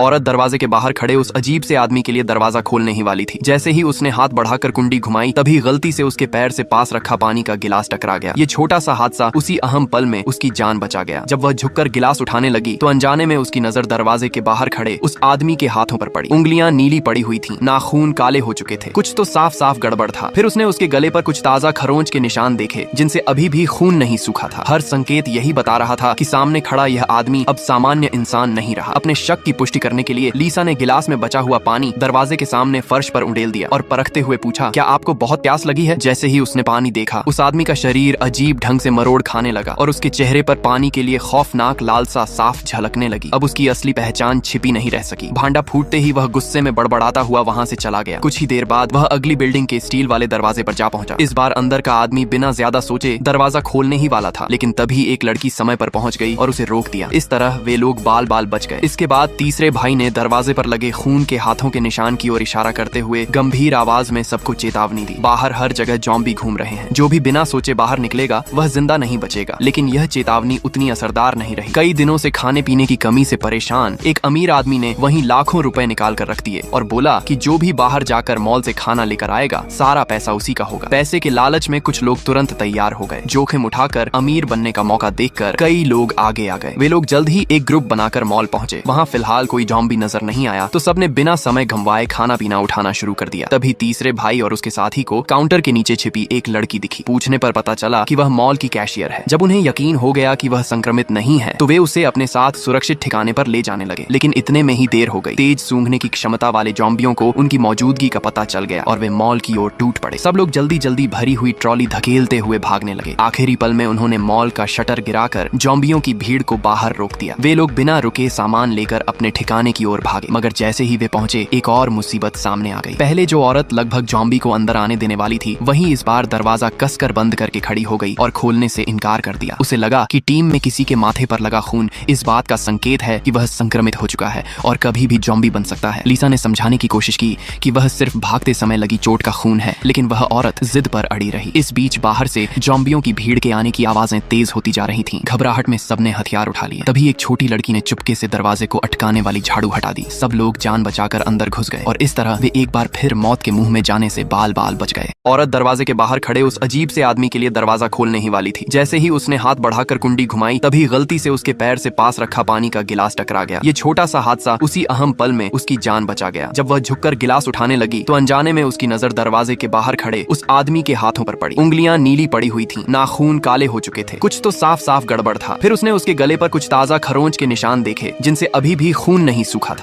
औरत दरवाजे के बाहर खड़े उस अजीब से आदमी के लिए दरवाजा खोलने ही वाली थी। जैसे ही उसने हाथ बढ़ाकर कुंडी घुमाई, तभी गलती से उसके पैर से पास रखा पानी का गिलास टकरा गया। ये छोटा सा हादसा उसी अहम पल में उसकी जान बचा गया। जब वह झुककर गिलास उठाने लगी तो अनजाने में उसकी नजर दरवाजे के बाहर खड़े उस आदमी के हाथों पर पड़ी। उंगलियां नीली पड़ी हुई थीं, नाखून काले हो चुके थे, कुछ तो साफ साफ गड़बड़ था। फिर उसने उसके गले पर कुछ ताजा खरोंच के निशान देखे जिनसे अभी भी खून नहीं सूखा था। हर संकेत यही बता रहा था कि सामने खड़ा यह आदमी अब सामान्य इंसान नहीं रहा। अपने शक की पुष्टि करने के लिए लीसा ने गिलास में बचा हुआ पानी दरवाजे के सामने फर्श पर उंडेल दिया और परखते हुए पूछा, क्या आपको बहुत प्यास लगी है? जैसे ही उसने पानी देखा, उस आदमी का शरीर अजीब ढंग से मरोड़ खाने लगा और उसके चेहरे पर पानी के लिए खौफनाक लालसा साफ झलकने लगी। अब उसकी असली पहचान छिपी नहीं रह सकी। भांडा फूटते ही वह गुस्से में बड़बड़ाता हुआ वहां से चला गया। कुछ ही देर बाद वह अगली बिल्डिंग के स्टील वाले दरवाजे पर जा पहुंचा। इस बार अंदर का आदमी बिना ज्यादा सोचे दरवाजा खोलने ही वाला था, लेकिन तभी एक लड़की समय पर पहुंच गई और उसे रोक दिया। इस तरह वे लोग बाल बाल बच गए। इसके बाद तीसरे भाई ने दरवाजे पर लगे खून के हाथों के निशान की ओर इशारा करते हुए गंभीर आवाज में सबको चेतावनी दी। बाहर हर जगह ज़ॉम्बी घूम रहे हैं। जो भी बिना सोचे बाहर निकलेगा वह जिंदा नहीं बचेगा। लेकिन यह चेतावनी उतनी असरदार नहीं रही। कई दिनों से खाने पीने की कमी से परेशान एक अमीर आदमी ने वहीं लाखों रुपए निकाल कर रख दिए और बोला कि जो भी बाहर जाकर मॉल से खाना लेकर आएगा सारा पैसा उसी का होगा। पैसे के लालच में कुछ लोग तुरंत तैयार हो गए। जोखिम उठाकर अमीर बनने का मौका देखकर कई लोग आगे आ गए। वे लोग जल्द ही एक ग्रुप बनाकर मॉल पहुंचे। वहां फिलहाल कोई ज़ॉम्बी नजर नहीं आया तो सबने बिना समय गंवाए खाना पीना उठाना शुरू कर दिया। तभी तीसरे भाई और उसके साथी को काउंटर के नीचे छिपी एक लड़की दिखी। पूछने पर पता चला कि वह मॉल की कैशियर है। जब उन्हें यकीन हो गया कि वह संक्रमित नहीं है तो वे उसे अपने साथ सुरक्षित ठिकाने पर ले जाने लगे। लेकिन इतने में ही देर हो गई। तेज सूंघने की क्षमता वाले ज़ॉम्बियों को उनकी मौजूदगी का पता चल गया और वे मॉल की ओर टूट पड़े। सब लोग जल्दी जल्दी भरी हुई ट्रॉली धकेलते हुए भागने लगे। आखिरी पल में उन्होंने मॉल का शटर गिराकर ज़ॉम्बियों की भीड़ को बाहर रोक दिया। वे लोग बिना रुके सामान लेकर अपने ठिकाने की ओर भागे, मगर जैसे ही वे पहुंचे एक और मुसीबत सामने आ गई। पहले जो औरत लगभग ज़ॉम्बी को अंदर आने देने वाली थी वही इस बार दरवाजा कसकर बंद करके खड़ी हो गई और खोलने से इनकार कर दिया। उसे लगा कि टीम में किसी के माथे पर लगा खून इस बात का संकेत है कि वह संक्रमित हो चुका है और कभी भी ज़ॉम्बी बन सकता है। लीसा ने समझाने की कोशिश की कि वह सिर्फ भागते समय लगी चोट का खून है, लेकिन वह औरत जिद पर अड़ी रही। इस बीच बाहर से ज़ॉम्बियों की भीड़ के आने की आवाजें तेज होती जा रही थीं। घबराहट में सबने हथियार उठा लिए। तभी एक छोटी लड़की ने चुपके से दरवाजे को अटकाने वाली झाड़ू हटा दी। सब लोग जान बचाकर अंदर घुस गए और इस तरह वे एक बार फिर मौत के मुंह में जाने से बाल बाल बच गए। औरत दरवाजे के बाहर खड़े उस अजीब से आदमी के लिए दरवाजा खोलने ही वाली थी। जैसे ही उसने हाथ बढ़ाकर कुंडी घुमाई, तभी गलती से उसके पैर से पास रखा पानी का गिलास टकरा गया। ये छोटा सा हादसा उसी अहम पल में उसकी जान बचा गया। जब वह झुककर गिलास उठाने लगी तो अनजाने में उसकी नजर दरवाजे के बाहर खड़े उस आदमी के हाथों पर पड़ी। उंगलियां नीली पड़ी हुई थीं, नाखून काले हो चुके थे, कुछ तो साफ साफ गड़बड़ था। फिर उसने उसके गले पर कुछ ताजा खरोंच के निशान देखे जिनसे अभी भी खून नहीं सूखा था।